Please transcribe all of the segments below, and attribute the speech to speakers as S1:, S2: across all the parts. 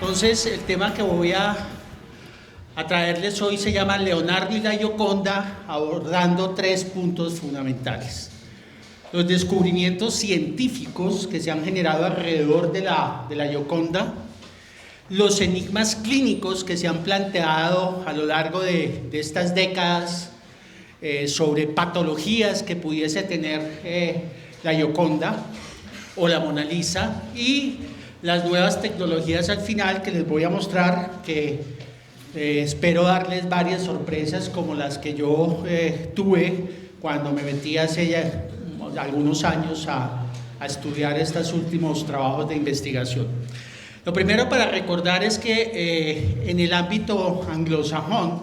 S1: Entonces, el tema que voy a traerles hoy se llama Leonardo y la Gioconda, abordando 3 puntos fundamentales. Los descubrimientos científicos que se han generado alrededor de la Gioconda, los enigmas clínicos que se han planteado a lo largo de estas décadas sobre patologías que pudiese tener la Gioconda o la Mona Lisa, y las nuevas tecnologías al final que les voy a mostrar, que espero darles varias sorpresas como las que yo tuve cuando me metí hace ya algunos años a estudiar estos últimos trabajos de investigación. Lo primero para recordar es que en el ámbito anglosajón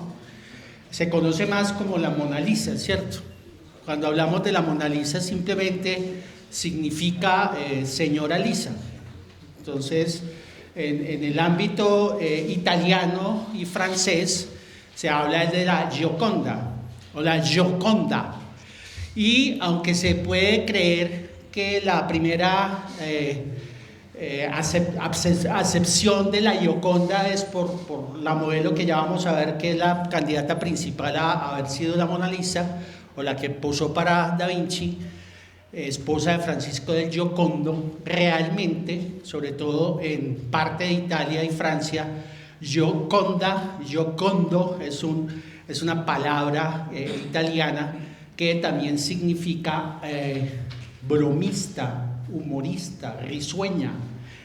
S1: se conoce más como la Mona Lisa, ¿cierto? Cuando hablamos de la Mona Lisa simplemente significa señora Lisa. Entonces, en el ámbito italiano y francés se habla de la Gioconda o la Gioconda. Y aunque se puede creer que la primera acepción de la Gioconda es por la modelo que ya vamos a ver, que es la candidata principal a haber sido la Mona Lisa, o la que posó para Da Vinci, esposa de Francisco del Giocondo, realmente, sobre todo en parte de Italia y Francia, Gioconda, Giocondo es una palabra italiana que también significa bromista, humorista, risueña.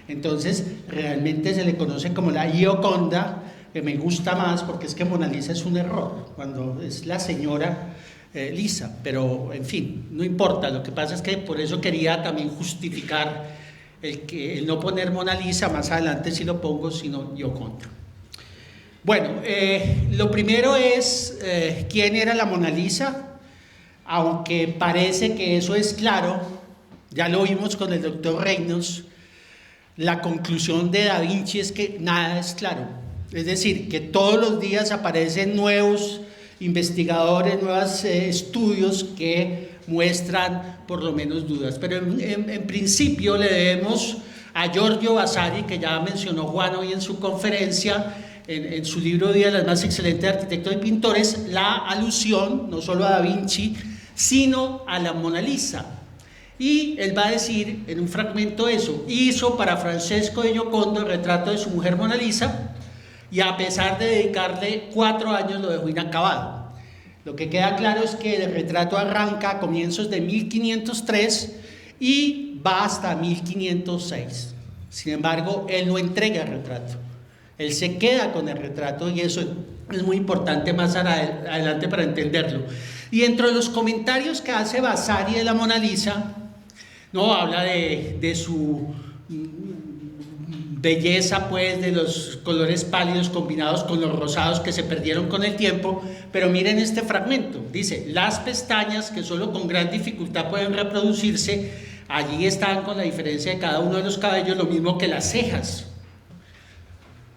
S1: Entonces realmente se le conoce como la Gioconda, que me gusta más porque es que Mona Lisa es un error, cuando es la señora Lisa, pero en fin, no importa. Lo que pasa es que por eso quería también justificar el no poner Mona Lisa, más adelante sí lo pongo, sino Gioconda. Bueno, lo primero es quién era la Mona Lisa. Aunque parece que eso es claro, ya lo vimos con el doctor Reynolds, la conclusión de Da Vinci es que nada es claro. Es decir, que todos los días aparecen nuevos investigadores, nuevos estudios que muestran por lo menos dudas. Pero en principio le debemos a Giorgio Vasari, que ya mencionó Juan hoy en su conferencia, en su libro Día de las más excelentes arquitectos y pintores, la alusión no solo a Da Vinci, sino a la Mona Lisa. Y él va a decir en un fragmento eso: hizo para Francesco de Giocondo el retrato de su mujer Mona Lisa, y a pesar de dedicarle 4 años lo dejó inacabado. Lo que queda claro es que el retrato arranca a comienzos de 1503 y va hasta 1506. Sin embargo, él no entrega el retrato, él se queda con el retrato, y eso es muy importante más adelante para entenderlo. Y dentro de los comentarios que hace Vasari de la Mona Lisa, no habla de su belleza, pues, de los colores pálidos combinados con los rosados que se perdieron con el tiempo, pero miren este fragmento. Dice: las pestañas, que solo con gran dificultad pueden reproducirse, allí están con la diferencia de cada uno de los cabellos, lo mismo que las cejas.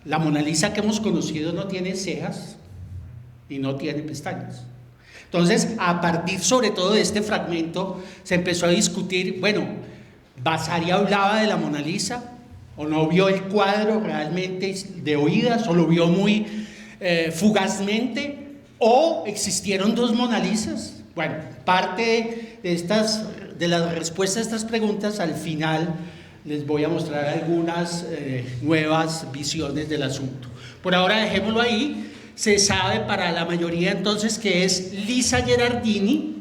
S1: La Mona Lisa que hemos conocido no tiene cejas y no tiene pestañas. Entonces, a partir sobre todo de este fragmento, se empezó a discutir, bueno, ¿Vasari hablaba de la Mona Lisa? ¿O no vio el cuadro realmente de oídas? ¿O lo vio muy fugazmente? ¿O existieron 2 Mona Lisas? Bueno, parte de las respuestas a estas preguntas, al final les voy a mostrar algunas nuevas visiones del asunto. Por ahora dejémoslo ahí. Se sabe para la mayoría entonces que es Lisa Gherardini,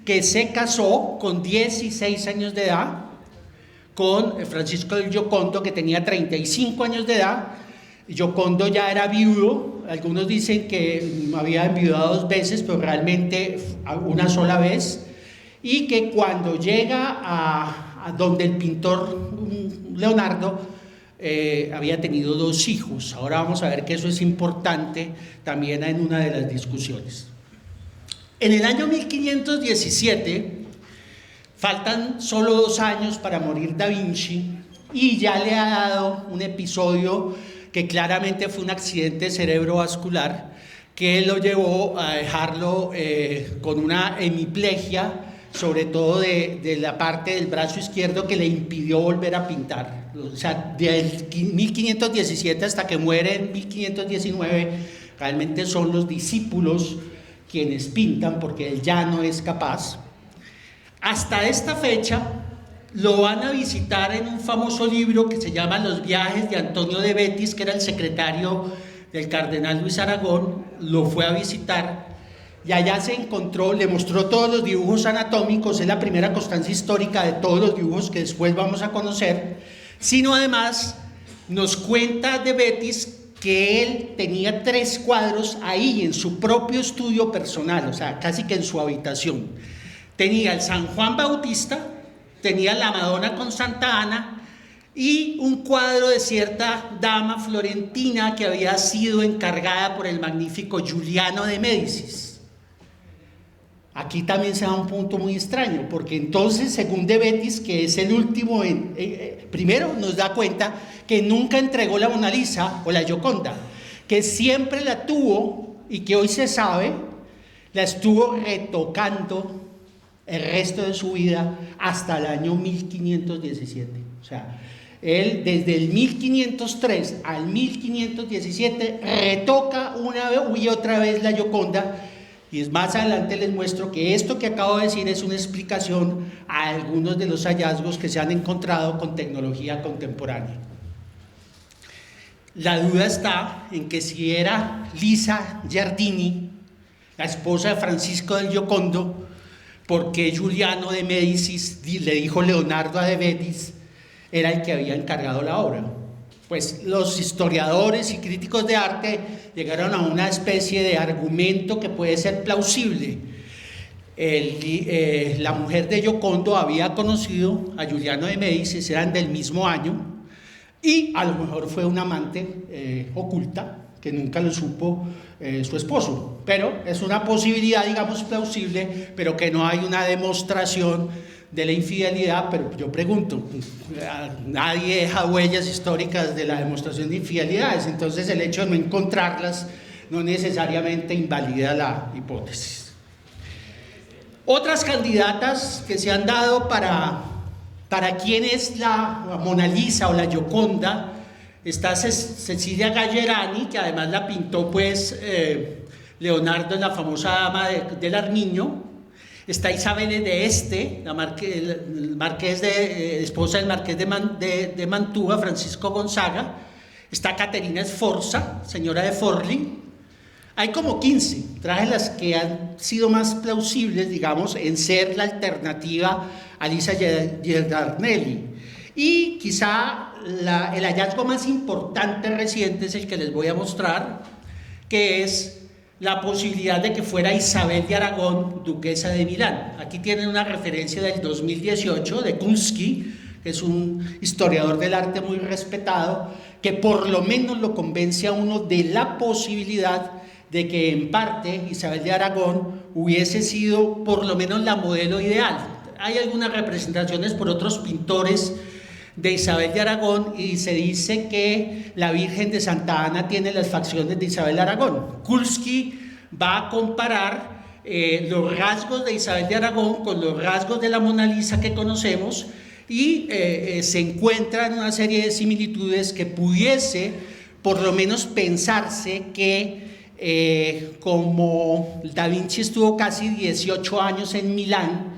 S1: que se casó con 16 años de edad con Francisco del Giocondo, que tenía 35 años de edad. Giocondo ya era viudo, algunos dicen que había enviudado 2 veces, pero realmente una sola vez, y que cuando llega a donde el pintor Leonardo, había tenido 2 hijos. Ahora vamos a ver que eso es importante también en una de las discusiones. En el año 1517, faltan solo 2 años para morir Da Vinci, y ya le ha dado un episodio que claramente fue un accidente cerebrovascular que lo llevó a dejarlo con una hemiplegia sobre todo de la parte del brazo izquierdo que le impidió volver a pintar. O sea, del 1517 hasta que muere en 1519, realmente son los discípulos quienes pintan porque él ya no es capaz. Hasta esta fecha lo van a visitar en un famoso libro que se llama Los viajes de Antonio de Betis, que era el secretario del cardenal Luis Aragón. Lo fue a visitar y allá se encontró, le mostró todos los dibujos anatómicos, es la primera constancia histórica de todos los dibujos que después vamos a conocer, sino además nos cuenta de Betis que él tenía 3 cuadros ahí en su propio estudio personal, o sea, casi que en su habitación. Tenía el San Juan Bautista, tenía la Madonna con Santa Ana y un cuadro de cierta dama florentina que había sido encargada por el magnífico Giuliano de Médicis. Aquí también se da un punto muy extraño, porque entonces, según de Betis, que es el último, primero nos da cuenta que nunca entregó la Mona Lisa o la Gioconda, que siempre la tuvo y que hoy se sabe, la estuvo retocando el resto de su vida hasta el año 1517. O sea, él desde el 1503 al 1517 retoca una y otra vez la Gioconda. Y más adelante les muestro que esto que acabo de decir es una explicación a algunos de los hallazgos que se han encontrado con tecnología contemporánea. La duda está en que si era Lisa Giardini, la esposa de Francisco del Giocondo, ¿por qué Giuliano de Médicis le dijo Leonardo a de Betis era el que había encargado la obra? Pues los historiadores y críticos de arte llegaron a una especie de argumento que puede ser plausible. La mujer de Giocondo había conocido a Giuliano de Médicis, eran del mismo año, y a lo mejor fue una amante oculta que nunca lo supo su esposo. Pero es una posibilidad, digamos, plausible, pero que no hay una demostración de la infidelidad. Pero yo pregunto, nadie deja huellas históricas de la demostración de infidelidades, entonces el hecho de no encontrarlas no necesariamente invalida la hipótesis. Otras candidatas que se han dado para quién es la Mona Lisa o la Gioconda, está Cecilia Gallerani, que además la pintó pues Leonardo en la famosa Dama del Armiño. Está Isabel de Este, esposa del marqués de Mantua, Francisco Gonzaga. Está Caterina Sforza, señora de Forli. Hay como 15, traje las que han sido más plausibles, digamos, en ser la alternativa a Lisa Giardinelli. Y quizá el hallazgo más importante reciente es el que les voy a mostrar, que es la posibilidad de que fuera Isabel de Aragón, duquesa de Milán. Aquí tienen una referencia del 2018 de Kunsky, que es un historiador del arte muy respetado, que por lo menos lo convence a uno de la posibilidad de que en parte Isabel de Aragón hubiese sido por lo menos la modelo ideal. Hay algunas representaciones por otros pintores de Isabel de Aragón y se dice que la Virgen de Santa Ana tiene las facciones de Isabel de Aragón. Kulski va a comparar los rasgos de Isabel de Aragón con los rasgos de la Mona Lisa que conocemos y se encuentran una serie de similitudes que pudiese por lo menos pensarse que como Da Vinci estuvo casi 18 años en Milán,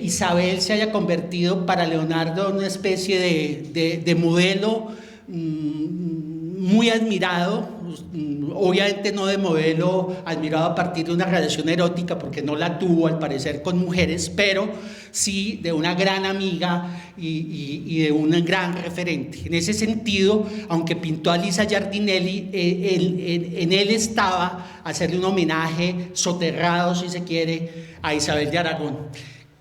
S1: Isabel se haya convertido para Leonardo en una especie de modelo muy admirado, obviamente no de modelo admirado a partir de una relación erótica, porque no la tuvo al parecer con mujeres, pero sí de una gran amiga y de un gran referente. En ese sentido, aunque pintó a Lisa Giardinelli, en él estaba hacerle un homenaje soterrado, si se quiere, a Isabel de Aragón.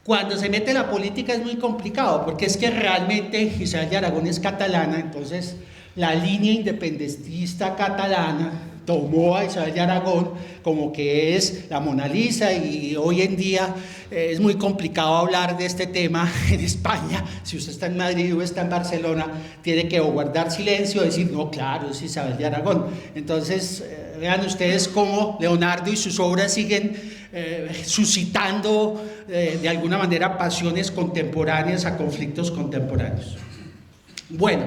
S1: Cuando se mete en la política es muy complicado, porque es que realmente Isabel de Aragón es catalana, entonces la línea independentista catalana tomó a Isabel de Aragón como que es la Mona Lisa, y hoy en día es muy complicado hablar de este tema en España. Si usted está en Madrid o está en Barcelona, tiene que o guardar silencio o decir, no, claro, es Isabel de Aragón. Entonces, vean ustedes cómo Leonardo y sus obras siguen suscitando de alguna manera pasiones contemporáneas a conflictos contemporáneos. Bueno,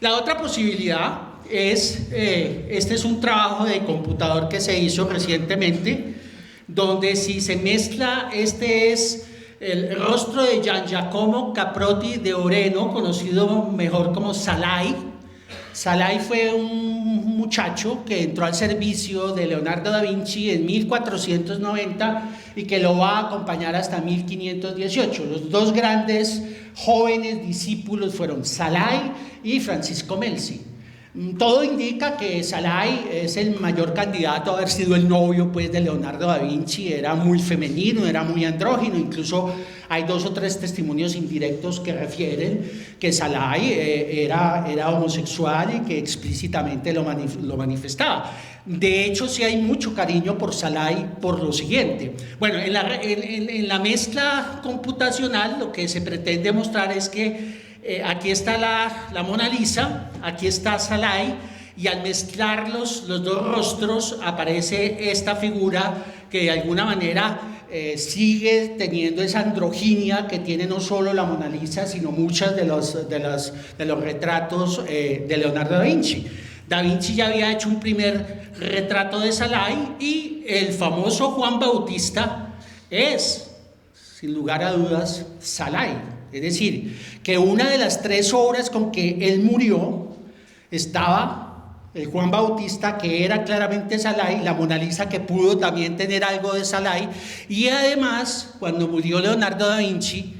S1: la otra posibilidad es, este es un trabajo de computador que se hizo recientemente, donde si se mezcla, este es el rostro de Gian Giacomo Caprotti de Oreno, conocido mejor como Salai. Salai fue un muchacho que entró al servicio de Leonardo da Vinci en 1490 y que lo va a acompañar hasta 1518. Los dos grandes jóvenes discípulos fueron Salai y Francisco Melzi. Todo indica que Salai es el mayor candidato a haber sido el novio, pues, de Leonardo da Vinci. Era muy femenino, era muy andrógino, incluso hay 2 o 3 testimonios indirectos que refieren que Salai era homosexual y que explícitamente lo manifestaba. De hecho, sí hay mucho cariño por Salai por lo siguiente. Bueno, en la mezcla computacional lo que se pretende mostrar es que aquí está la Mona Lisa, aquí está Salai, y al mezclar los 2 rostros aparece esta figura que de alguna manera sigue teniendo esa androginia que tiene no solo la Mona Lisa, sino muchos de los retratos de Leonardo da Vinci. Da Vinci ya había hecho un primer retrato de Salai, y el famoso Juan Bautista es, sin lugar a dudas, Salai. Es decir, que una de las 3 obras con que él murió estaba el Juan Bautista, que era claramente Salai, la Mona Lisa, que pudo también tener algo de Salai, y además, cuando murió Leonardo da Vinci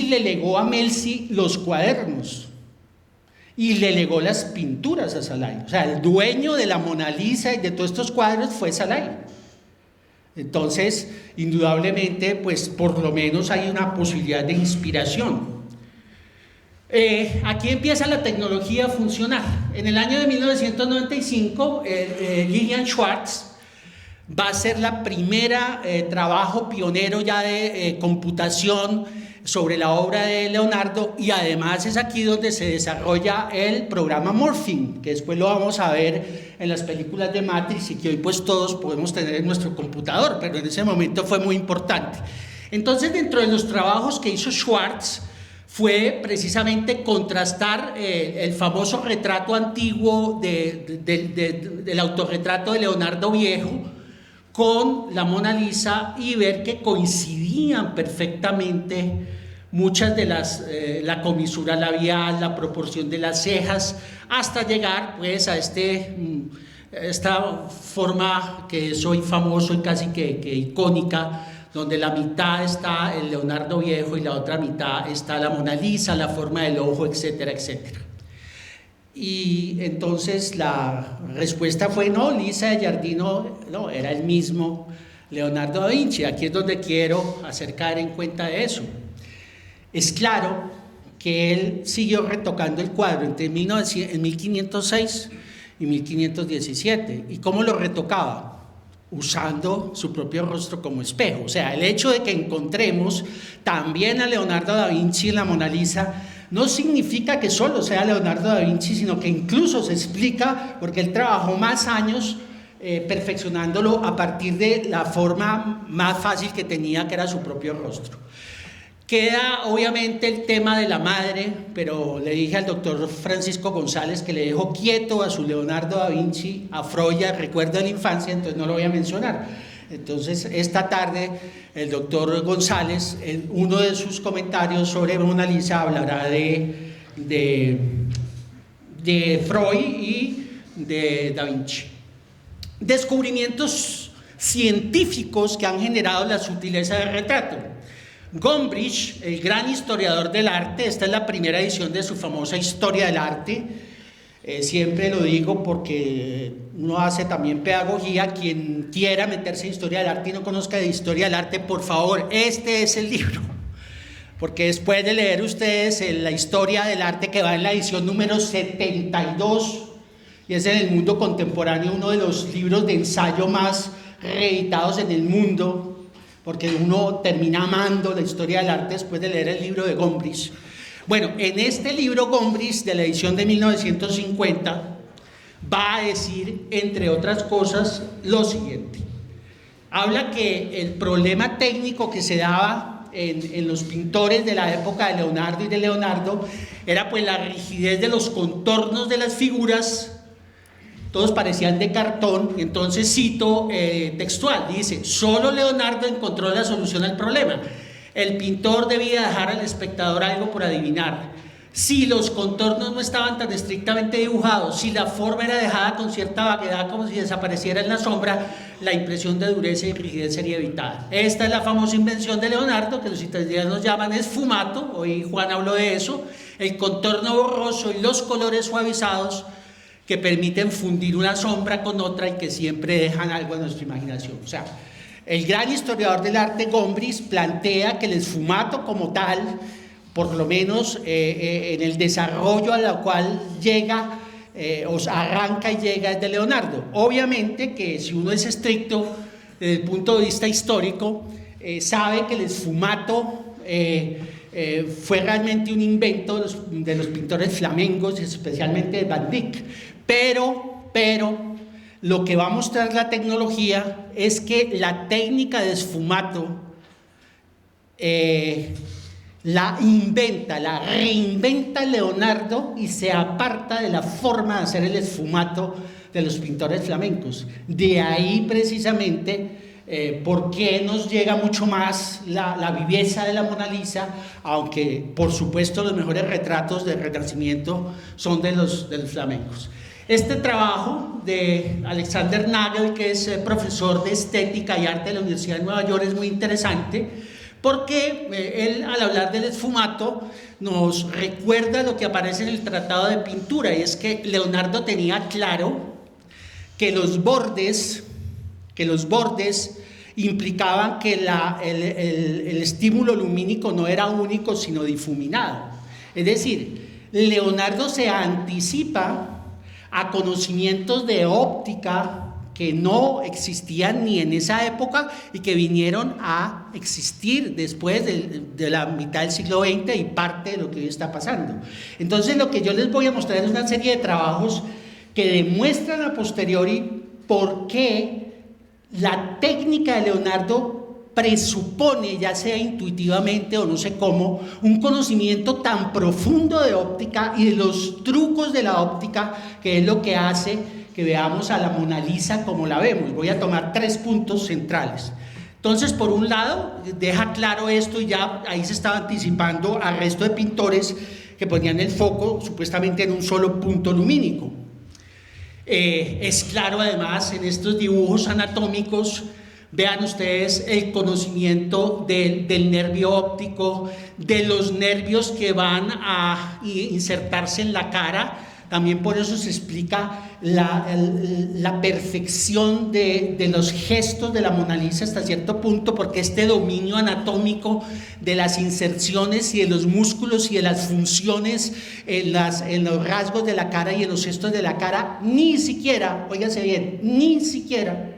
S1: le legó a Melzi los cuadernos y le legó las pinturas a Salai. O sea, el dueño de la Mona Lisa y de todos estos cuadros fue Salai. Entonces, indudablemente, pues por lo menos hay una posibilidad de inspiración. Aquí empieza la tecnología a funcionar. En el año de 1995, Lilian Schwartz va a ser la primera trabajo pionero ya de computación sobre la obra de Leonardo, y además es aquí donde se desarrolla el programa Morphing, que después lo vamos a ver en las películas de Matrix y que hoy pues todos podemos tener en nuestro computador, pero en ese momento fue muy importante. Entonces, dentro de los trabajos que hizo Schwartz fue precisamente contrastar el famoso retrato antiguo del autorretrato de Leonardo Viejo con la Mona Lisa y ver que coincidían perfectamente muchas de la comisura labial, la proporción de las cejas, hasta llegar pues a esta forma que es hoy famoso y casi que icónica, donde la mitad está el Leonardo Viejo y la otra mitad está la Mona Lisa, la forma del ojo, etcétera, etcétera. Y entonces la respuesta fue no, Lisa de Giardino no, era el mismo Leonardo da Vinci. Aquí es donde quiero hacer caer en cuenta de eso. Es claro que él siguió retocando el cuadro entre 1506 y 1517. ¿Y cómo lo retocaba? Usando su propio rostro como espejo. O sea, el hecho de que encontremos también a Leonardo da Vinci en la Mona Lisa no significa que solo sea Leonardo da Vinci, sino que incluso se explica porque él trabajó más años perfeccionándolo a partir de la forma más fácil que tenía, que era su propio rostro. Queda obviamente el tema de la madre, pero le dije al doctor Francisco González que le dejó quieto a su Leonardo da Vinci, a Froya, recuerdo de la infancia, entonces no lo voy a mencionar. Entonces, esta tarde, el doctor González, en uno de sus comentarios sobre Mona Lisa, hablará de Freud y de Da Vinci. Descubrimientos científicos que han generado la sutileza del retrato. Gombrich, el gran historiador del arte, esta es la primera edición de su famosa Historia del Arte. Siempre lo digo porque uno hace también pedagogía. Quien quiera meterse en Historia del Arte y no conozca de Historia del Arte, por favor, este es el libro. Porque después de leer ustedes la Historia del Arte, que va en la edición número 72, y es en el mundo contemporáneo uno de los libros de ensayo más reeditados en el mundo, porque uno termina amando la historia del arte después de leer el libro de Gombrich. Bueno, en este libro Gombrich, de la edición de 1950, va a decir, entre otras cosas, lo siguiente. Habla que el problema técnico que se daba en los pintores de la época de Leonardo y de Leonardo era pues la rigidez de los contornos de las figuras, todos parecían de cartón. Entonces cito textual, dice: solo Leonardo encontró la solución al problema. El pintor debía dejar al espectador algo por adivinar. Si los contornos no estaban tan estrictamente dibujados, si la forma era dejada con cierta vaguedad como si desapareciera en la sombra, la impresión de dureza y rigidez sería evitada. Esta es la famosa invención de Leonardo, que los italianos llaman esfumato. Hoy Juan habló de eso: el contorno borroso y los colores suavizados que permiten fundir una sombra con otra y que siempre dejan algo a nuestra imaginación. O sea, el gran historiador del arte Gombrich plantea que el esfumato como tal, por lo menos en el desarrollo a la cual llega, arranca y llega, es de Leonardo. Obviamente que si uno es estricto desde el punto de vista histórico, sabe que el esfumato fue realmente un invento de los pintores flamencos, especialmente de Van Dyck. Pero lo que va a mostrar la tecnología es que la técnica de esfumato la reinventa Leonardo y se aparta de la forma de hacer el esfumato de los pintores flamencos. De ahí precisamente por qué nos llega mucho más la viveza de la Mona Lisa, aunque por supuesto los mejores retratos del Renacimiento son de los flamencos. Este trabajo de Alexander Nagel, que es profesor de estética y arte de la Universidad de Nueva York, es muy interesante porque él, al hablar del esfumato, nos recuerda lo que aparece en el Tratado de Pintura, y es que Leonardo tenía claro que los bordes implicaban que el estímulo lumínico no era único, sino difuminado. Es decir, Leonardo se anticipa a conocimientos de óptica que no existían ni en esa época y que vinieron a existir después de la mitad del siglo XX y parte de lo que hoy está pasando. Entonces, lo que yo les voy a mostrar es una serie de trabajos que demuestran a posteriori por qué la técnica de Leonardo presupone, ya sea intuitivamente o no sé cómo, un conocimiento tan profundo de óptica y de los trucos de la óptica, que es lo que hace que veamos a la Mona Lisa como la vemos. Voy a tomar 3 puntos centrales. Entonces, por un lado, deja claro esto, y ya ahí se estaba anticipando al resto de pintores que ponían el foco supuestamente en un solo punto lumínico. Es claro además en estos dibujos anatómicos. Vean ustedes el conocimiento del nervio óptico, de los nervios que van a insertarse en la cara. También por eso se explica la perfección de los gestos de la Mona Lisa hasta cierto punto, porque este dominio anatómico de las inserciones y de los músculos y de las funciones en los rasgos de la cara y en los gestos de la cara, ni siquiera, óigase bien, ni siquiera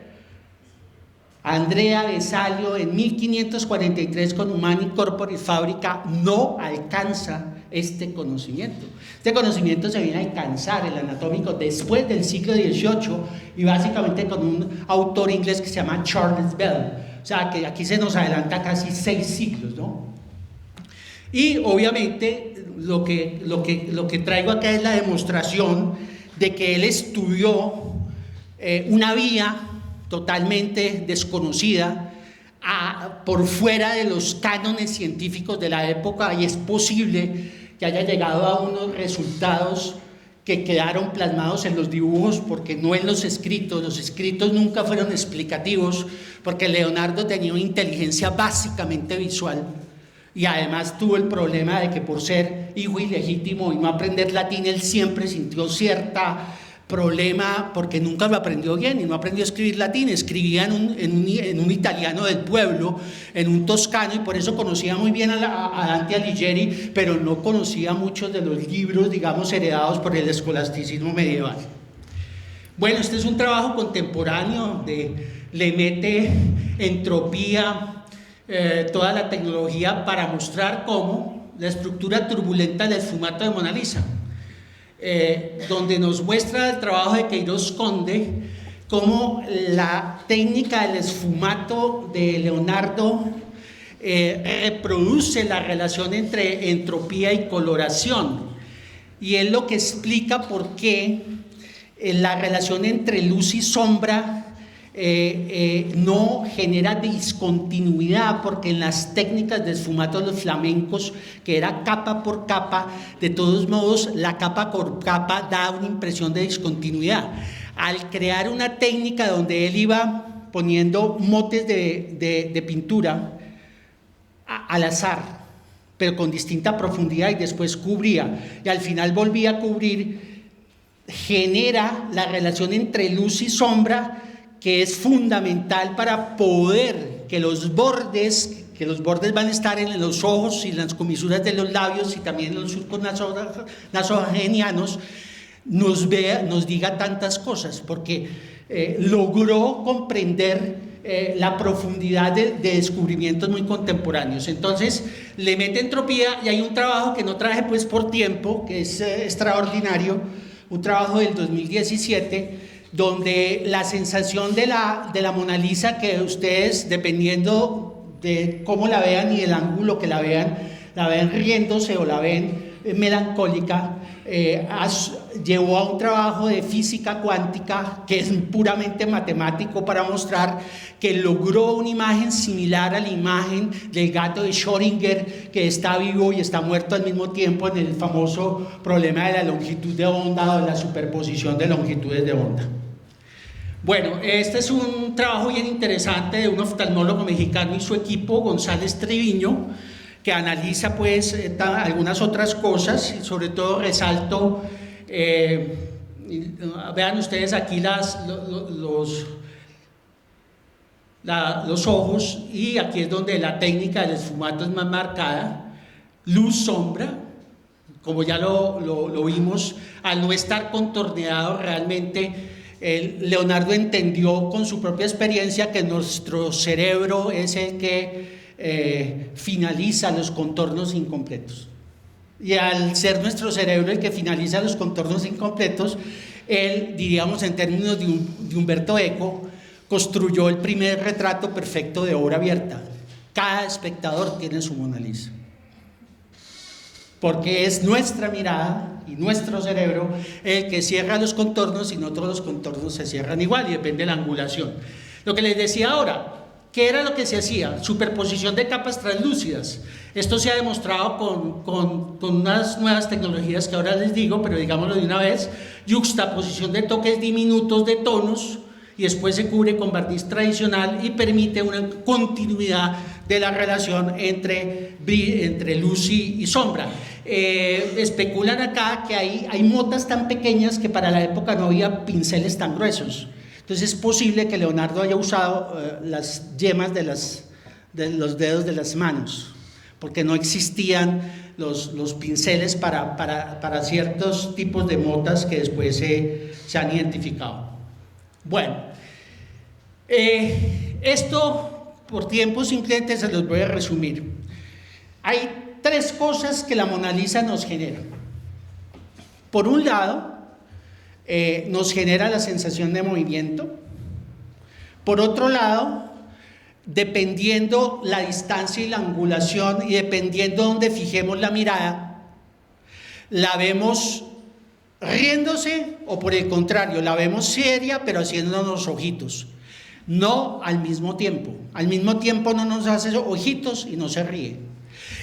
S1: Andrea Vesalio en 1543 con Humani Corporis Fabrica no alcanza este conocimiento. Este conocimiento se viene a alcanzar, el anatómico, después del siglo XVIII, y básicamente con un autor inglés que se llama Charles Bell. O sea, que aquí se nos adelanta casi 6 siglos, ¿no? Y obviamente lo que traigo acá es la demostración de que él estudió una vía totalmente desconocida, por fuera de los cánones científicos de la época, y es posible que haya llegado a unos resultados que quedaron plasmados en los dibujos, porque no en los escritos. Los escritos nunca fueron explicativos, porque Leonardo tenía una inteligencia básicamente visual, y además tuvo el problema de que, por ser hijo ilegítimo y no aprender latín, él siempre sintió cierta problema porque nunca lo aprendió bien y no aprendió a escribir latín. Escribía en un italiano del pueblo, en un toscano, y por eso conocía muy bien a Dante Alighieri, pero no conocía muchos de los libros, digamos, heredados por el escolasticismo medieval. Bueno, este es un trabajo contemporáneo donde le mete entropía, toda la tecnología para mostrar cómo la estructura turbulenta del esfumato de Mona Lisa, donde nos muestra el trabajo de Queiroz Conde, cómo la técnica del esfumato de Leonardo reproduce la relación entre entropía y coloración, y es lo que explica por qué la relación entre luz y sombra no genera discontinuidad, porque en las técnicas de esfumato de los flamencos, que era capa por capa, de todos modos la capa por capa da una impresión de discontinuidad. Al crear una técnica donde él iba poniendo motes de pintura al azar, pero con distinta profundidad, y después cubría, y al final volvía a cubrir, genera la relación entre luz y sombra, que es fundamental para poder que los bordes van a estar en los ojos y las comisuras de los labios y también en los surcos nasogenianos, nos diga tantas cosas, porque logró comprender la profundidad de descubrimientos muy contemporáneos. Entonces le mete entropía, y hay un trabajo que no traje pues por tiempo, que es extraordinario, un trabajo del 2017, donde la sensación de la Mona Lisa, que ustedes, dependiendo de cómo la vean y el ángulo que la vean riéndose o la ven melancólica, llevó a un trabajo de física cuántica que es puramente matemático, para mostrar que logró una imagen similar a la imagen del gato de Schrödinger, que está vivo y está muerto al mismo tiempo, en el famoso problema de la longitud de onda o de la superposición de longitudes de onda. Bueno, este es un trabajo bien interesante de un oftalmólogo mexicano y su equipo, González Treviño, que analiza pues algunas otras cosas, y sobre todo resalto, vean ustedes aquí los ojos, y aquí es donde la técnica del esfumato es más marcada, luz-sombra, como ya lo vimos, al no estar contorneado realmente. Leonardo entendió con su propia experiencia que nuestro cerebro es el que finaliza los contornos incompletos, y al ser nuestro cerebro el que finaliza los contornos incompletos, él, diríamos en términos de Humberto Eco, construyó el primer retrato perfecto de obra abierta. Cada espectador tiene su Mona Lisa, porque es nuestra mirada y nuestro cerebro el que cierra los contornos, y no todos los contornos se cierran igual, y depende de la angulación. Lo que les decía ahora, ¿qué era lo que se hacía? Superposición de capas translúcidas. Esto se ha demostrado con unas nuevas tecnologías que ahora les digo, pero digámoslo de una vez: yuxtaposición de toques diminutos de tonos, y después se cubre con barniz tradicional, y permite una continuidad de la relación entre luz y sombra. Especulan acá que hay motas tan pequeñas que para la época no había pinceles tan gruesos. Entonces es posible que Leonardo haya usado las yemas de los dedos de las manos, porque no existían los pinceles para ciertos tipos de motas que después se han identificado. Bueno, esto por tiempo simplemente se los voy a resumir. Hay tres cosas que la Mona Lisa nos genera. Por un lado, nos genera la sensación de movimiento. Por otro lado, dependiendo la distancia y la angulación, y dependiendo dónde fijemos la mirada, la vemos riéndose, o por el contrario, la vemos seria pero haciéndonos ojitos. No al mismo tiempo. Al mismo tiempo no nos hace ojitos y no se ríe.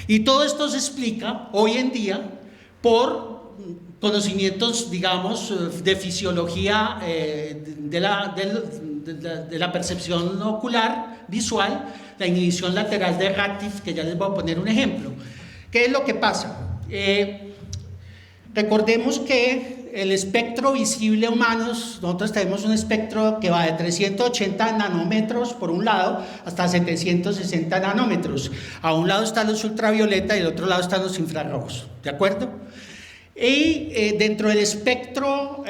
S1: Y todo esto se explica hoy en día por conocimientos, digamos, de fisiología de la percepción ocular, visual, la inhibición lateral de Ratif, que ya les voy a poner un ejemplo. ¿Qué es lo que pasa? Recordemos que el espectro visible humano, nosotros tenemos un espectro que va de 380 nanómetros por un lado hasta 760 nanómetros. A un lado están los ultravioleta y al otro lado están los infrarrojos, ¿de acuerdo? Y dentro del espectro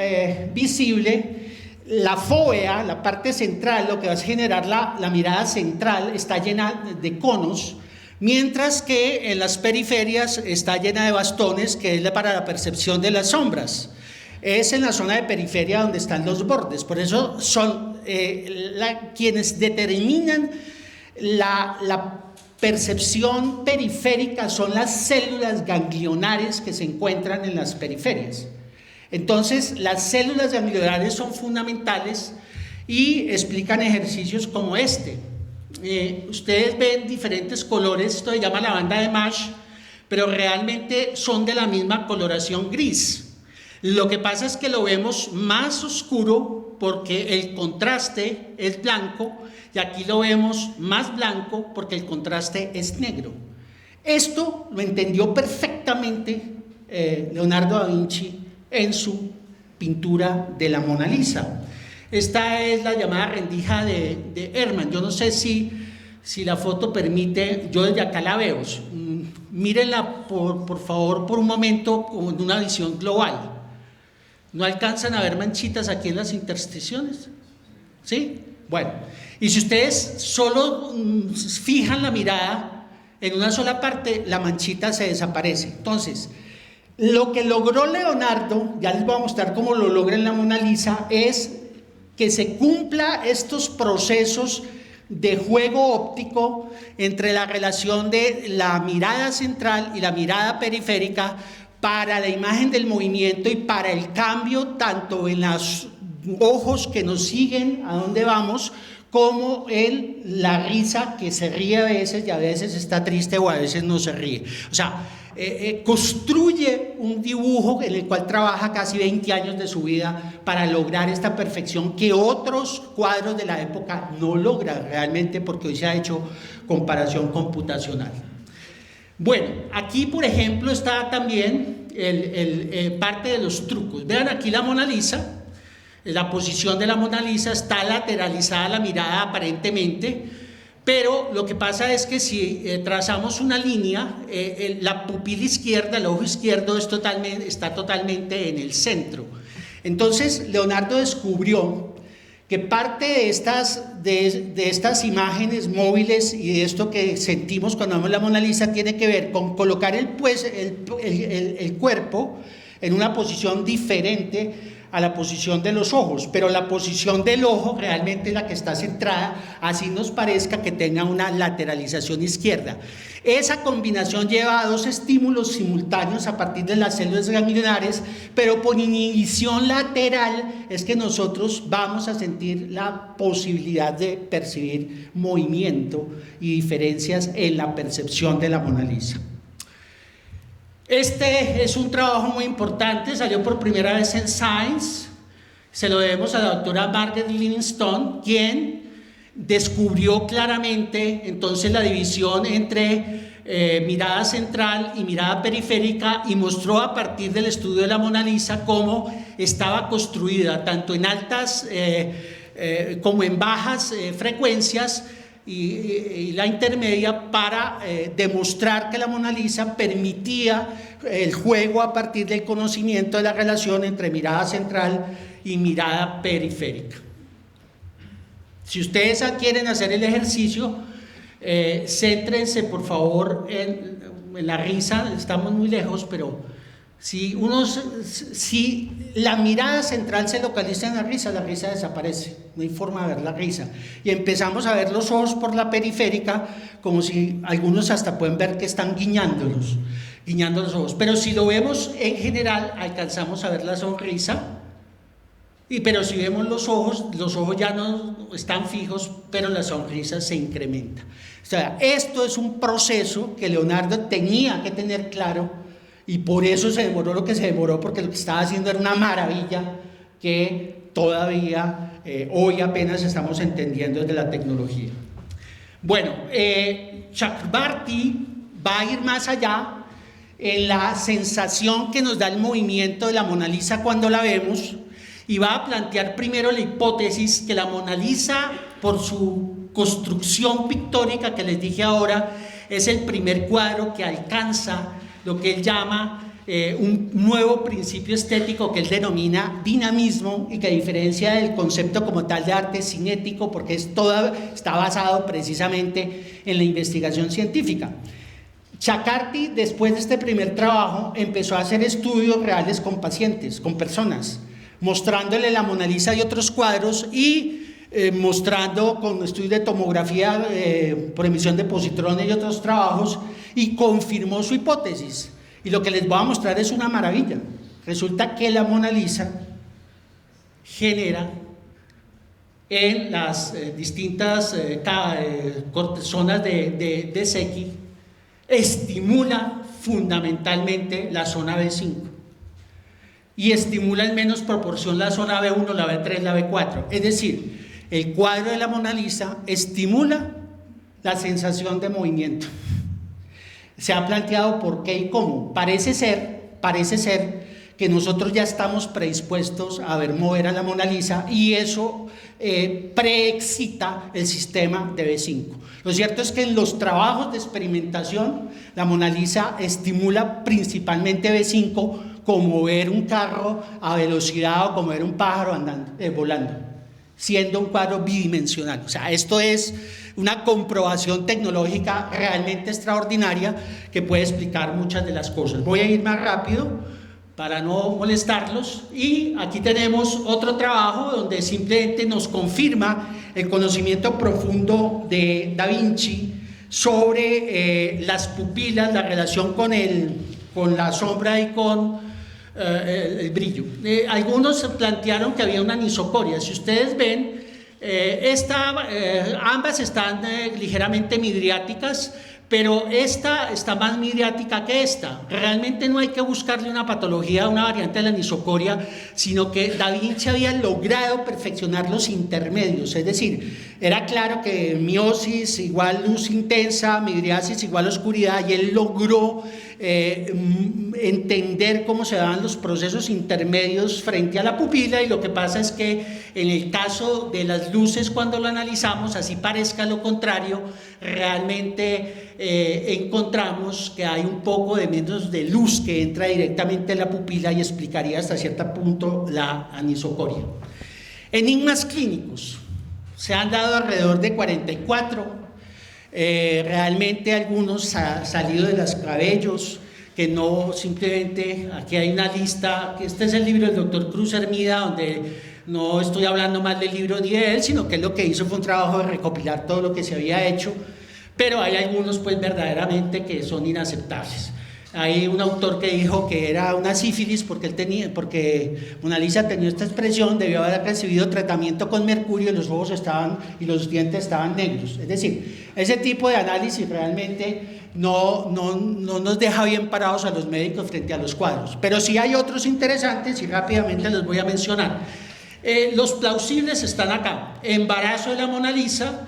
S1: visible La fóvea, la parte central, lo que va a generar la mirada central, está llena de conos, mientras que en las periferias está llena de bastones, que es para la percepción de las sombras. Es en la zona de periferia donde están los bordes, por eso son quienes determinan la percepción periférica son las células ganglionares que se encuentran en las periferias. Entonces, las células ganglionares son fundamentales y explican ejercicios como este. Ustedes ven diferentes colores, esto se llama la banda de Marsh, pero realmente son de la misma coloración gris. Lo que pasa es que lo vemos más oscuro porque el contraste es blanco y aquí lo vemos más blanco porque el contraste es negro. Esto lo entendió perfectamente Leonardo da Vinci en su pintura de la Mona Lisa. Esta es la llamada rendija de Hermann. Yo no sé si la foto permite, yo desde acá la veo. Mírenla por favor por un momento con una visión global. ¿No alcanzan a ver manchitas aquí en las intersticiones? ¿Sí? Bueno, y si ustedes solo fijan la mirada en una sola parte, la manchita se desaparece. Entonces, lo que logró Leonardo, ya les voy a mostrar cómo lo logra en la Mona Lisa, es que se cumpla estos procesos de juego óptico entre la relación de la mirada central y la mirada periférica para la imagen del movimiento y para el cambio tanto en los ojos que nos siguen a dónde vamos, como en la risa que se ríe a veces y a veces está triste o a veces no se ríe. O sea, construye un dibujo en el cual trabaja casi 20 años de su vida para lograr esta perfección que otros cuadros de la época no logran realmente, porque hoy se ha hecho comparación computacional. Bueno, aquí por ejemplo está también parte de los trucos. Vean aquí la Mona Lisa. La posición de la Mona Lisa está lateralizada la mirada aparentemente, pero lo que pasa es que si trazamos una línea, la pupila izquierda, el ojo izquierdo está totalmente en el centro. Entonces Leonardo descubrió que parte de estas imágenes móviles y de esto que sentimos cuando vemos la Mona Lisa tiene que ver con colocar el cuerpo en una posición diferente a la posición de los ojos, pero la posición del ojo realmente es la que está centrada, así nos parezca que tenga una lateralización izquierda. Esa combinación lleva a dos estímulos simultáneos a partir de las células ganglionares, pero por inhibición lateral es que nosotros vamos a sentir la posibilidad de percibir movimiento y diferencias en la percepción de la Mona Lisa. Este es un trabajo muy importante, salió por primera vez en Science, se lo debemos a la doctora Margaret Livingstone, quien descubrió claramente entonces la división entre mirada central y mirada periférica y mostró a partir del estudio de la Mona Lisa cómo estaba construida tanto en altas como en bajas frecuencias y la intermedia para demostrar que la Mona Lisa permitía el juego a partir del conocimiento de la relación entre mirada central y mirada periférica. Si ustedes quieren hacer el ejercicio, céntrense por favor en la risa, estamos muy lejos, pero si la mirada central se localiza en la risa desaparece, no hay forma de ver la risa. Y empezamos a ver los ojos por la periférica, como si algunos hasta pueden ver que están guiñando los ojos. Pero si lo vemos en general, alcanzamos a ver la sonrisa. Pero si vemos los ojos ya no están fijos, pero la sonrisa se incrementa. O sea, esto es un proceso que Leonardo tenía que tener claro. Y por eso se demoró lo que se demoró, porque lo que estaba haciendo era una maravilla que todavía hoy apenas estamos entendiendo desde la tecnología. Bueno, Chakrabarty va a ir más allá en la sensación que nos da el movimiento de la Mona Lisa cuando la vemos y va a plantear primero la hipótesis que la Mona Lisa, por su construcción pictórica que les dije ahora, es el primer cuadro que alcanza lo que él llama un nuevo principio estético que él denomina dinamismo y que diferencia del concepto como tal de arte cinético, porque está basado precisamente en la investigación científica. Chakrabarty, después de este primer trabajo, empezó a hacer estudios reales con pacientes, con personas, mostrándole la Mona Lisa y otros cuadros y mostrando con estudios de tomografía por emisión de positrones y otros trabajos, y confirmó su hipótesis. Y lo que les voy a mostrar es una maravilla. Resulta que la Mona Lisa genera en las distintas zonas de Secchi, estimula fundamentalmente la zona B5 y estimula en menos proporción la zona B1, la B3, la B4. Es decir, el cuadro de la Mona Lisa estimula la sensación de movimiento. Se ha planteado por qué y cómo. Parece ser que nosotros ya estamos predispuestos a ver mover a la Mona Lisa y eso preexcita el sistema de B5. Lo cierto es que en los trabajos de experimentación la Mona Lisa estimula principalmente B5, como ver un carro a velocidad o como ver un pájaro volando, siendo un cuadro bidimensional. O sea, esto es una comprobación tecnológica realmente extraordinaria que puede explicar muchas de las cosas. Voy a ir más rápido para no molestarlos, y aquí tenemos otro trabajo donde simplemente nos confirma el conocimiento profundo de Da Vinci sobre las pupilas, la relación con la sombra y con el brillo. Algunos plantearon que había una anisocoria. Si ustedes ven, ambas están ligeramente midriáticas, pero esta está más midriática que esta. Realmente no hay que buscarle una patología, una variante de la anisocoria, sino que Da Vinci había logrado perfeccionar los intermedios, es decir, era claro que miosis igual luz intensa, midriasis igual oscuridad, y él logró entender cómo se daban los procesos intermedios frente a la pupila. Y lo que pasa es que en el caso de las luces, cuando lo analizamos, así parezca lo contrario, realmente encontramos que hay un poco de menos de luz que entra directamente en la pupila y explicaría hasta cierto punto la anisocoria. Enigmas clínicos. Se han dado alrededor de 44. Realmente algunos han salido de los cabellos, que no simplemente, aquí hay una lista, que este es el libro del doctor Cruz Hermida, donde no estoy hablando más del libro ni de él, sino que lo que hizo fue un trabajo de recopilar todo lo que se había hecho, pero hay algunos pues verdaderamente que son inaceptables. Hay un autor que dijo que era una sífilis porque Mona Lisa tenía esta expresión, debió haber recibido tratamiento con mercurio y los ojos y los dientes estaban negros. Es decir, ese tipo de análisis realmente no nos deja bien parados a los médicos frente a los cuadros. Pero sí hay otros interesantes y rápidamente los voy a mencionar. Los plausibles están acá: embarazo de la Mona Lisa,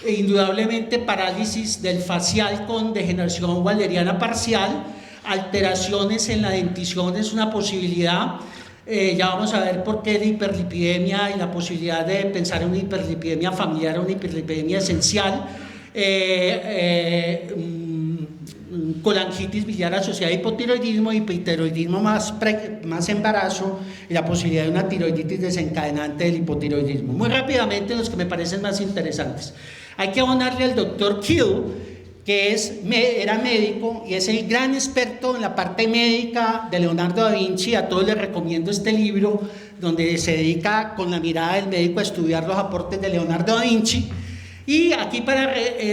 S1: indudablemente parálisis del facial con degeneración walderiana parcial, alteraciones en la dentición es una posibilidad. Ya vamos a ver por qué la hiperlipidemia y la posibilidad de pensar en una hiperlipidemia familiar o una hiperlipidemia esencial. Colangitis biliar asociada a hipotiroidismo, hipertiroidismo más embarazo, y la posibilidad de una tiroiditis desencadenante del hipotiroidismo. Muy rápidamente los que me parecen más interesantes. Hay que abonarle al doctor Kiel, que era médico y es el gran experto en la parte médica de Leonardo da Vinci. A todos les recomiendo este libro, donde se dedica con la mirada del médico a estudiar los aportes de Leonardo da Vinci. Y aquí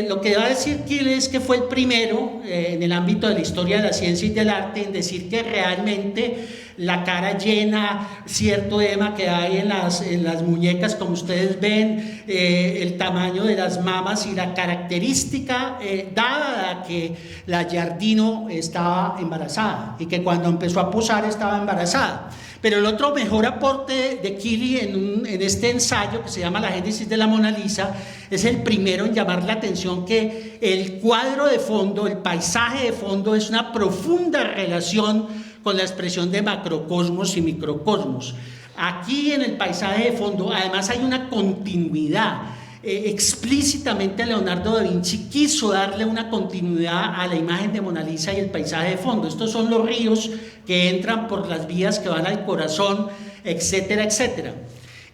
S1: lo que va a decir Kiel es que fue el primero en el ámbito de la historia de la ciencia y del arte en decir que realmente la cara llena, cierto edema que hay en las muñecas, como ustedes ven, el tamaño de las mamas y la característica dada que la Giardino estaba embarazada y que cuando empezó a posar estaba embarazada. Pero el otro mejor aporte de Kiel en este ensayo, que se llama La génesis de la Mona Lisa, es el primero en llamar la atención que el cuadro de fondo, el paisaje de fondo, es una profunda relación con la expresión de macrocosmos y microcosmos. Aquí en el paisaje de fondo además hay una continuidad explícitamente Leonardo da Vinci quiso darle una continuidad a la imagen de Mona Lisa y el paisaje de fondo. Estos son los ríos que entran por las vías que van al corazón, etcétera, etcétera.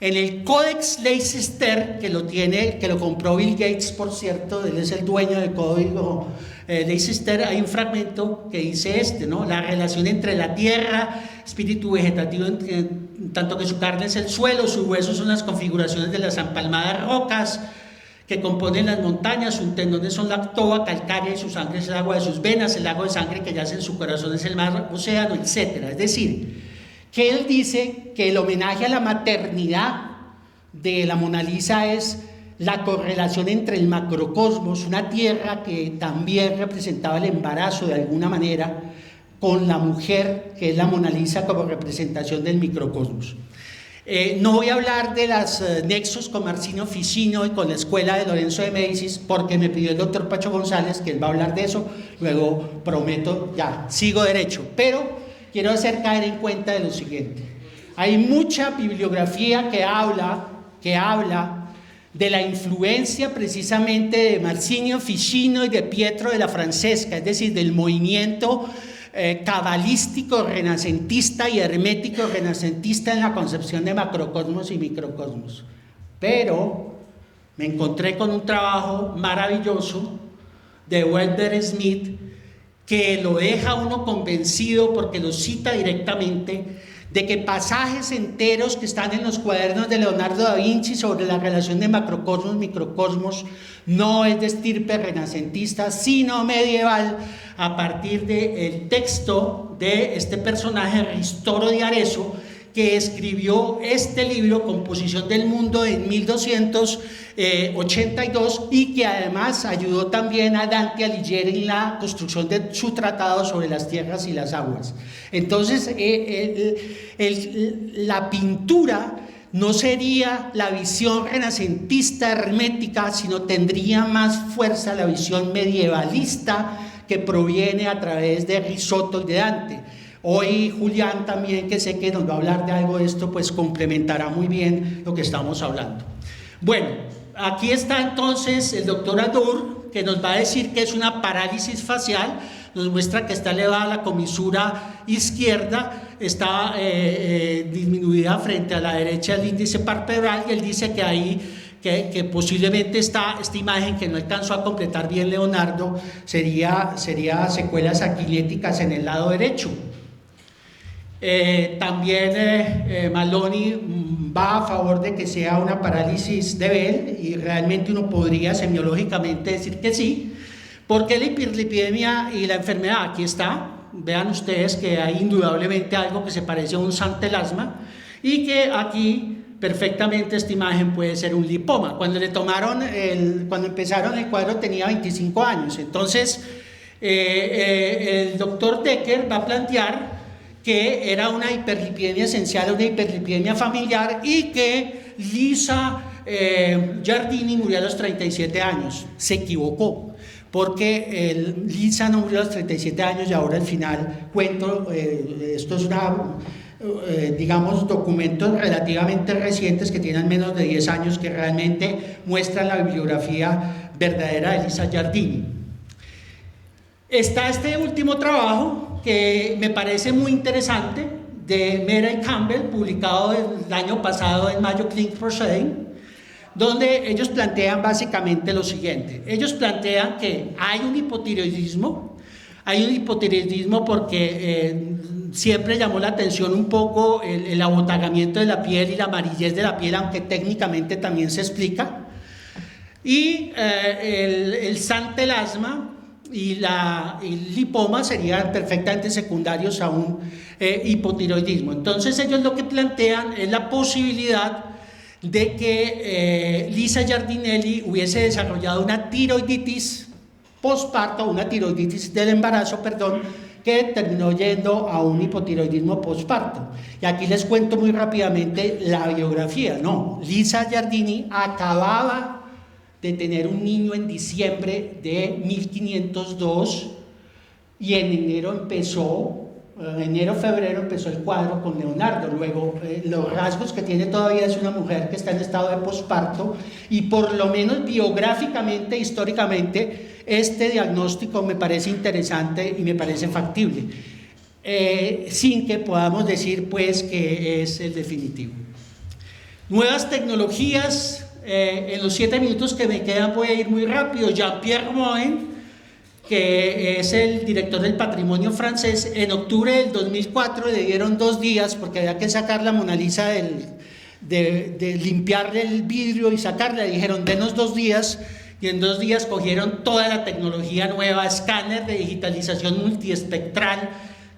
S1: En el Codex Leicester, que lo compró Bill Gates, por cierto, él es el dueño del código Leicester, hay un fragmento que dice ¿no? La relación entre la tierra, espíritu vegetativo, tanto que su carne es el suelo, sus huesos son las configuraciones de las empalmadas rocas que componen las montañas, sus tendones son la toba calcárea y su sangre es el agua de sus venas, el lago de sangre que yace en su corazón es el mar, océano, etcétera. Es decir, que él dice que el homenaje a la maternidad de la Mona Lisa es la correlación entre el macrocosmos, una tierra que también representaba el embarazo de alguna manera, con la mujer, que es la Mona Lisa, como representación del microcosmos. No voy a hablar de los nexos con Marsilio Ficino y con la escuela de Lorenzo de Médicis, porque me pidió el doctor Pacho González que él va a hablar de eso, luego prometo, ya, sigo derecho, pero quiero hacer caer en cuenta de lo siguiente. Hay mucha bibliografía que habla de la influencia precisamente de Marsilio Ficino y de Pietro de la Francesca, es decir, del movimiento cabalístico, renacentista y hermético renacentista en la concepción de macrocosmos y microcosmos. Pero me encontré con un trabajo maravilloso de Welber Smith que lo deja uno convencido, porque lo cita directamente, de que pasajes enteros que están en los cuadernos de Leonardo da Vinci sobre la relación de macrocosmos, microcosmos, no es de estirpe renacentista, sino medieval, a partir del texto de este personaje, Ristoro de Arezzo, que escribió este libro, Composición del Mundo, en 1282, y que además ayudó también a Dante Alighieri en la construcción de su tratado sobre las tierras y las aguas. Entonces, la pintura no sería la visión renacentista hermética, sino tendría más fuerza la visión medievalista que proviene a través de Risotto y de Dante. Hoy Julián también, que sé que nos va a hablar de algo de esto, pues complementará muy bien lo que estamos hablando. Bueno, aquí está entonces el doctor Adur, que nos va a decir que es una parálisis facial, nos muestra que está elevada la comisura izquierda, está disminuida frente a la derecha del índice palpebral, y él dice que ahí que posiblemente esta imagen que no alcanzó a completar bien Leonardo sería secuelas aquiléticas en el lado derecho. También Maloney va a favor de que sea una parálisis de Bell, y realmente uno podría semiológicamente decir que sí, porque la hiperlipidemia y la enfermedad, aquí está, vean ustedes que hay indudablemente algo que se parece a un santelasma, y que aquí perfectamente esta imagen puede ser un lipoma. Cuando empezaron el cuadro tenía 25 años, entonces el doctor Decker va a plantear que era una hiperlipidemia esencial, una hiperlipidemia familiar, y que Lisa Giardini murió a los 37 años. Se equivocó, porque Lisa no murió a los 37 años, y ahora al final cuento, esto es digamos, documentos relativamente recientes que tienen menos de 10 años, que realmente muestran la bibliografía verdadera de Lisa Giardini. Está este último trabajo que me parece muy interesante, de Mera y Campbell, publicado el año pasado en Mayo Clinic Proceeding, donde ellos plantean básicamente lo siguiente. Ellos plantean que hay un hipotiroidismo porque siempre llamó la atención un poco el abotagamiento de la piel y la amarillez de la piel, aunque técnicamente también se explica, y el santelasma y el lipoma serían perfectamente secundarios a un hipotiroidismo. Entonces ellos lo que plantean es la posibilidad de que Lisa Giardinelli hubiese desarrollado una tiroiditis postparto, una tiroiditis del embarazo, perdón, que terminó yendo a un hipotiroidismo postparto. Y aquí les cuento muy rápidamente la biografía. No, Lisa Giardini acababa de tener un niño en diciembre de 1502, y en enero empezó enero, febrero empezó el cuadro con Leonardo. Luego, los rasgos que tiene todavía es una mujer que está en estado de posparto, y por lo menos biográficamente, históricamente, este diagnóstico me parece interesante y me parece factible, sin que podamos decir pues que es el definitivo. Nuevas tecnologías. En los 7 minutos que me quedan voy a ir muy rápido. Jean-Pierre Moen, que es el director del patrimonio francés, en octubre del 2004 le dieron 2 días, porque había que sacar la Mona Lisa de limpiarle el vidrio y sacarla. Le dijeron, denos 2 días, y en 2 días cogieron toda la tecnología nueva, escáner de digitalización multiespectral,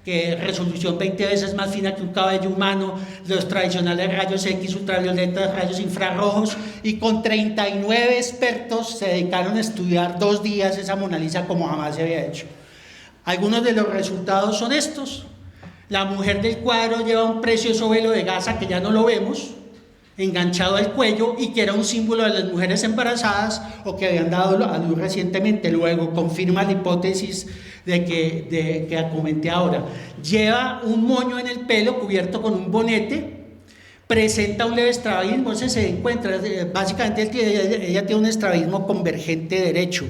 S1: que resolución 20 veces más fina que un cabello humano, los tradicionales rayos X, ultravioletas, rayos infrarrojos, y con 39 expertos se dedicaron a estudiar 2 días esa Mona Lisa como jamás se había hecho. Algunos de los resultados son estos. La mujer del cuadro lleva un precioso velo de gasa que ya no lo vemos, enganchado al cuello, y que era un símbolo de las mujeres embarazadas o que habían dado a luz recientemente. Luego confirma la hipótesis de que comenté ahora. Lleva un moño en el pelo cubierto con un bonete, presenta un leve estrabismo, se encuentra, básicamente ella tiene un estrabismo convergente derecho,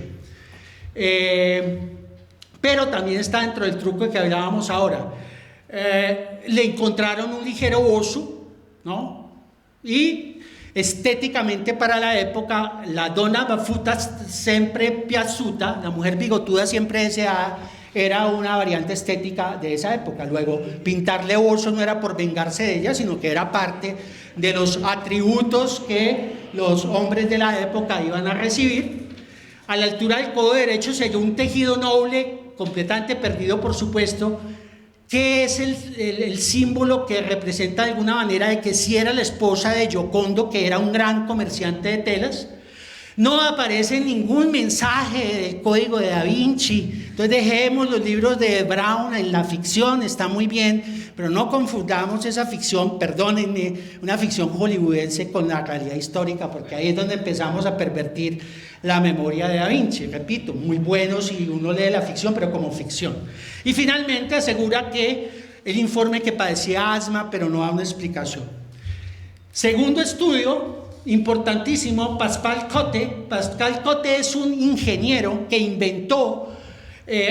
S1: pero también está dentro del truco que hablábamos ahora. Le encontraron un ligero bozo, ¿no? Y estéticamente para la época, la donna baffuta sempre piaciuta, la mujer bigotuda siempre deseada, era una variante estética de esa época. Luego, pintarle bozo no era por vengarse de ella, sino que era parte de los atributos que los hombres de la época iban a recibir. A la altura del codo derecho se halló un tejido noble, completamente perdido por supuesto, que es el símbolo que representa de alguna manera de que sí era la esposa de Giocondo, que era un gran comerciante de telas. No aparece ningún mensaje del código de Da Vinci. Entonces dejemos los libros de Brown en la ficción, está muy bien, pero no confundamos esa ficción, perdónenme, una ficción hollywoodense con la realidad histórica, porque ahí es donde empezamos a pervertir la memoria de Da Vinci. Repito, muy bueno si uno lee la ficción, pero como ficción. Y finalmente asegura que el informe que padecía asma, pero no da una explicación. Segundo estudio importantísimo, Pascal Cotte. Pascal Cotte es un ingeniero que inventó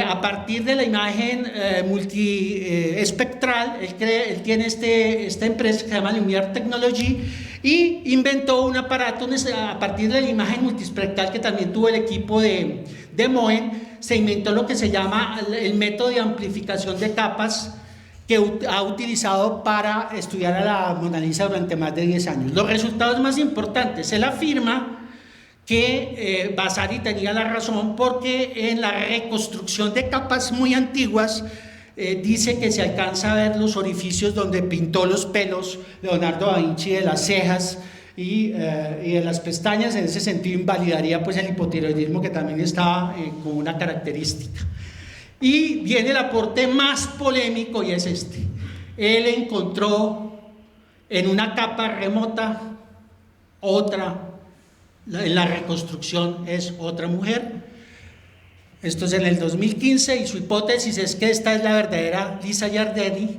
S1: a partir de la imagen multiespectral. Él tiene esta empresa que se llama Lumière Technology, y inventó un aparato a partir de la imagen multiespectral que también tuvo el equipo de Moen. Se inventó lo que se llama el método de amplificación de capas, que ha utilizado para estudiar a la Mona Lisa durante más de 10 años. Los resultados más importantes: él afirma que Vasari tenía la razón, porque en la reconstrucción de capas muy antiguas dice que se alcanza a ver los orificios donde pintó los pelos Leonardo da Vinci, de las cejas y de las pestañas. En ese sentido invalidaría pues el hipotiroidismo, que también estaba como una característica. Y viene el aporte más polémico, y es este: él encontró en una capa remota otra, en la reconstrucción es otra mujer. Esto es en el 2015, y su hipótesis es que esta es la verdadera Lisa Giardelli,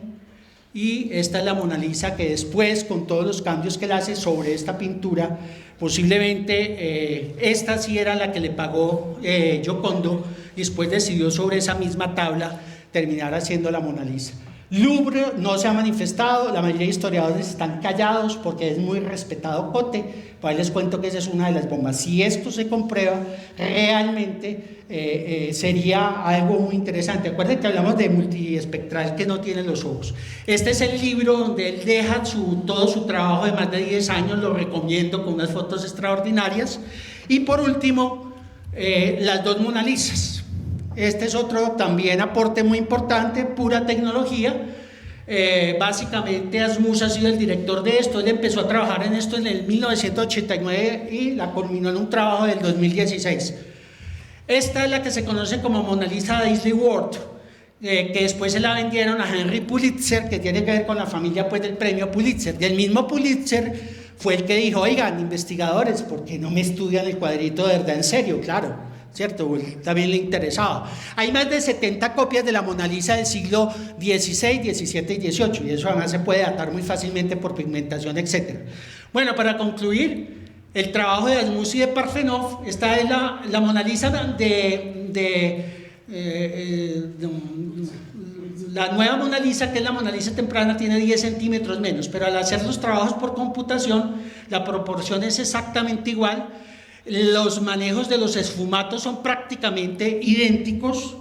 S1: y esta es la Mona Lisa que después, con todos los cambios que él hace sobre esta pintura, posiblemente esta sí era la que le pagó Giocondo, y después decidió sobre esa misma tabla terminar haciendo la Mona Lisa. Louvre no se ha manifestado, la mayoría de historiadores están callados porque es muy respetado Cotte. Pues ahí les cuento que esa es una de las bombas. Si esto se comprueba, realmente sería algo muy interesante. Acuérdense que hablamos de multiespectral que no tiene los ojos. Este es el libro donde él deja todo su trabajo de más de 10 años, lo recomiendo, con unas fotos extraordinarias. Y por último, las 2 Mona Lisas. Este es otro también aporte muy importante, pura tecnología. Básicamente Asmus ha sido el director de esto. Él empezó a trabajar en esto en el 1989 y la culminó en un trabajo del 2016. Esta es la que se conoce como Mona Lisa de Isleigh Ward, que después se la vendieron a Henry Pulitzer, que tiene que ver con la familia pues del premio Pulitzer. Y el mismo Pulitzer fue el que dijo: oigan, investigadores, ¿por qué no me estudian el cuadrito de verdad en serio? Claro, ¿cierto? También le interesaba. Hay más de 70 copias de la Mona Lisa del siglo XVI, XVII y XVIII, y eso además se puede datar muy fácilmente por pigmentación, etc. Bueno, para concluir, el trabajo de Asmus y de Parfenov, esta es la Mona Lisa la nueva Mona Lisa, que es la Mona Lisa temprana, tiene 10 centímetros menos, pero al hacer los trabajos por computación, la proporción es exactamente igual. Los manejos de los esfumatos son prácticamente idénticos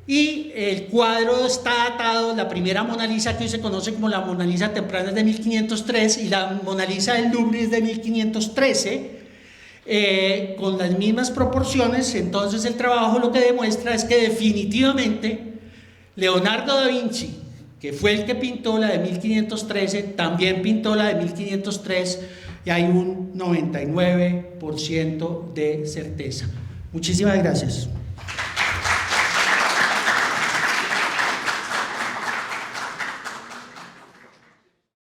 S1: y el cuadro está datado. La primera Mona Lisa, que hoy se conoce como la Mona Lisa temprana, es de 1503 y la Mona Lisa del Louvre es de 1513, con las mismas proporciones. Entonces el trabajo lo que demuestra es que definitivamente Leonardo da Vinci, que fue el que pintó la de 1513, también pintó la de 1503, y hay un 99% de certeza. Muchísimas gracias.